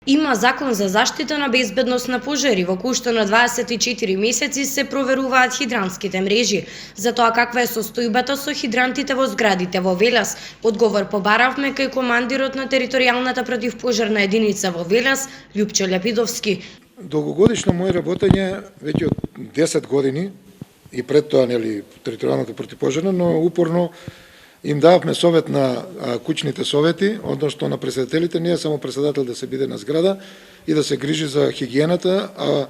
Има закон за заштита на безбедност на пожари, во кој што на 24 месеци се проверуваат хидрантските мрежи. За тоа каква е состојбата со хидрантите во зградите во Велес, одговор побаравме кај командирот на територијалната противпожарна единица во Велес, Љупчо Љапидовски. Долгогодишно моје работење веќе од 10 години и пред тоа територијалната противпожарна, но упорно им дававме совет на куќните совети, односно на председателите, не е само председател да се биде на зграда и да се грижи за хигиената, а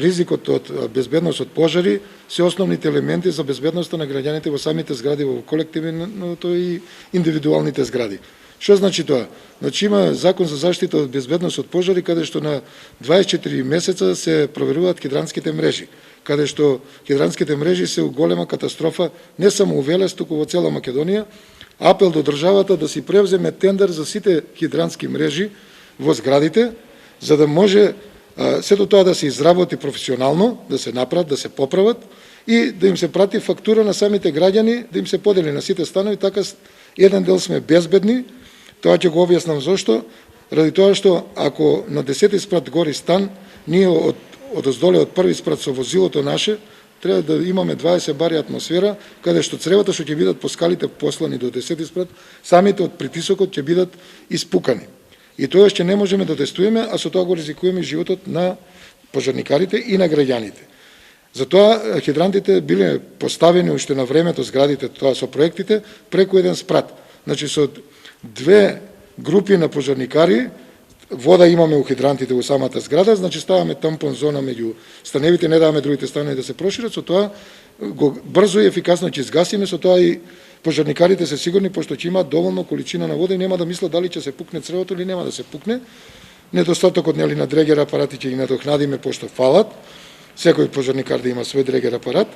ризикот од безбедност од пожари се основните елементи за безбедноста на граѓаните во самите згради, во колективното и индивидуалните згради. Што значи тоа? Значи има закон за заштита од безбедност од пожари, каде што на 24 месеца се проверуваат хидрантските мрежи, каде што хидрантските мрежи се у голема катастрофа не само у Велес, туку во цела Македонија. Апел до државата да си превземе тендер за сите хидрантски мрежи во зградите, за да може сето тоа да се изработи професионално, да се направат, да се поправат и да им се прати фактура на самите граѓани, да им се подели на сите станови, така еден дел сме безбедни. Тоа ќе го објаснам зошто. Ради тоа што ако на 10 спрат гори стан, ние одоздоле од први спрат со возилото наше, треба да имаме 20 бари атмосфера, каде што цревата што ќе бидат по скалите послани до 10 спрат, самите од притисокот ќе бидат испукани. И тоа што не можеме да тестуеме, а со тоа го ризикуваме животот на пожарникарите и на граѓаните. Затоа хидрантите биле поставени уште на времето зградите, тоа со проектите, преку еден спрат. Значи со две групи на пожарникари, вода имаме у хидрантите во самата зграда, значи ставаме тампон зона меѓу станевите, не даваме другите станови да се прошират, со тоа го брзо и ефикасно ќе изгасиме, со тоа и пожарникарите се сигурни, пошто ќе имаат доволно количина на вода и нема да мислат дали ќе се пукне цревото или нема да се пукне. Недостатокот на дрегер апарати ќе ги надокнадиме, пошто фалат. Секој пожарникар да има свој дрегер апарат.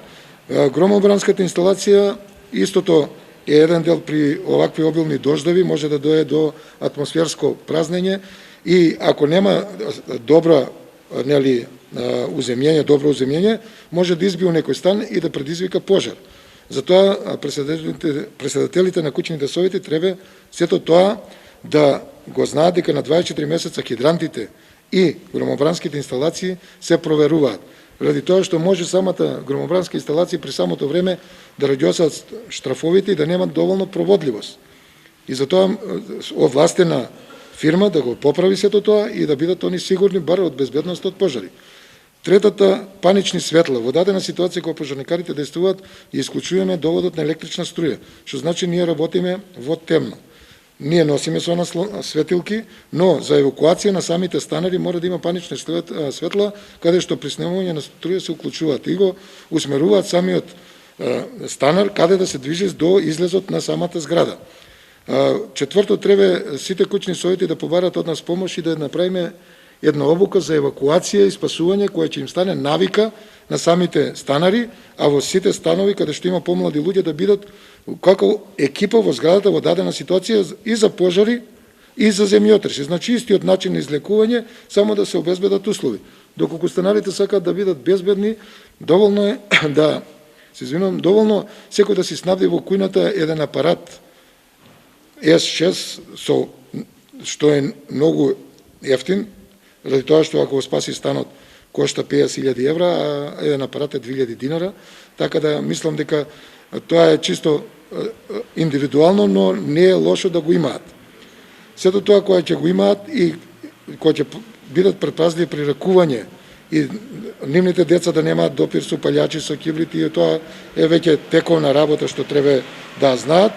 Громообранската инсталација истото е еден дел при овакви обилни дождови, може да дое до атмосферско празнење и ако нема добро уземјење, може да изби у некој стан и да предизвика пожар. Затоа председателите на куќните совети треба сето тоа да го знаат дека на 24 месеца хидрантите и громообранските инсталации се проверуваат. Ради тоа што може самата громообранска инсталација при самото време да радиосат штрафовите и да немат доволно проводливост. И затоа овластена фирма да го поправи сето тоа и да бидат они сигурни бар од безбедност од пожари. Третата, панични светла. Во дадена ситуација кога пожарникарите действуваат, исклучуваме доводот на електрична струја, што значи ние работиме во темно. Ние носиме со нас светилки, но за евакуација на самите станари мора да има панични светла, каде што при снемување на струја се уклучуваат и го усмеруваат самиот станар каде да се движи до излезот на самата зграда. Четврто, треба сите куќни совети да побарат од нас помош и да направиме една обука за евакуација и спасување која ќе им стане навика на самите станари, а во сите станови каде што има помлади луѓе да бидат како екипа во зградата во дадена ситуација и за пожари и за земјотреси. Значи истиот начин на излекување, само да се обезбедат услови. Доколку станарите сакаат да бидат безбедни, доволно е доволно секој да си снабди во кујната еден апарат S6 што е многу ефтин, ради тоа што ако го спаси станот кошта 50.000 евра, а еден апарат е 2.000 динара, така да мислам дека тоа е чисто индивидуално, но не е лошо да го имаат. Сето тоа кое ќе го имаат и кои ќе бидат предпазливи при ракување и нивните деца да немаат допир со палјачи, со кибрити, и тоа е веќе тековна работа што треба да знаат.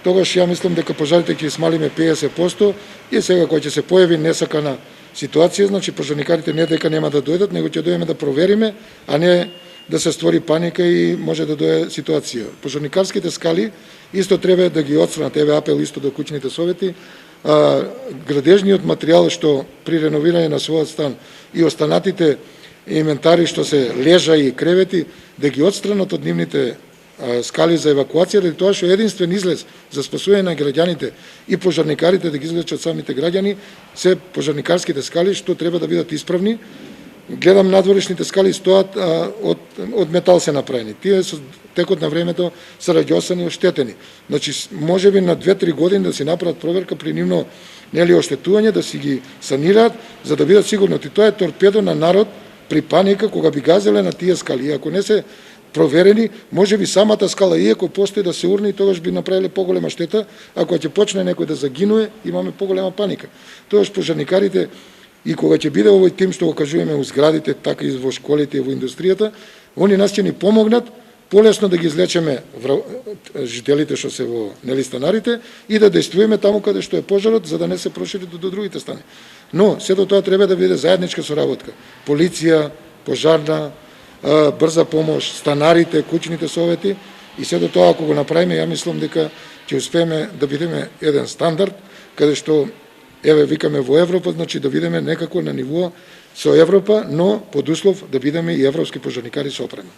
Тогаш ја мислам дека пожарите ќе смалиме 50% и сега кој ќе се појави несакана ситуација, значи пожарникарите не дека нема да дојдат, него ќе дојдеме да провериме, а не да се створи паника и може да дое ситуација. Пожарникарските скали исто треба да ги отстранат, еве апел исто до куќните совети, градежниот материјал што при реновирање на својот стан и останатите инвентари што се лежа и кревети, да ги отстранат од нивните скали за евакуација, ради тоа што единствен излез за спасување на граѓаните и пожарникарите да ги излечат самите граѓани се пожарникарските скали што треба да бидат исправни. Гледам надворешните скали стоат од метал се направени. Тие со текот на времето се раѓосани и оштетени. Значи можеби на 2-3 години да се направат проверка при нивно нели оштетување да си ги санираат за да бидат сигурни. И тоа е торпедо на народ при паника кога би газеле на тие скали. И ако не се проверени, може би самата скала, иако постои да се урне, и тогаш би направиле поголема штета, ако ќе почне некој да загинуе, имаме поголема паника. Тогаш пожарникарите, и кога ќе биде овој тим што го кажуваме у зградите, така и во школите и во индустријата, они нас ќе ни помогнат полесно да ги излечеме жителите што се во станарите и да действуваме таму каде што е пожарот, за да не се прошири до другите стани. Но сето тоа треба да биде заедничка соработка. Полиција, пожарна, брза помош, станарите, куќните совети, и сето тоа ако го направиме, ја мислам дека ќе успееме да бидеме еден стандард каде што еве викаме во Европа, значи да бидеме некако на ниво со Европа, но под услов да бидеме и европски пожарникари со опрема.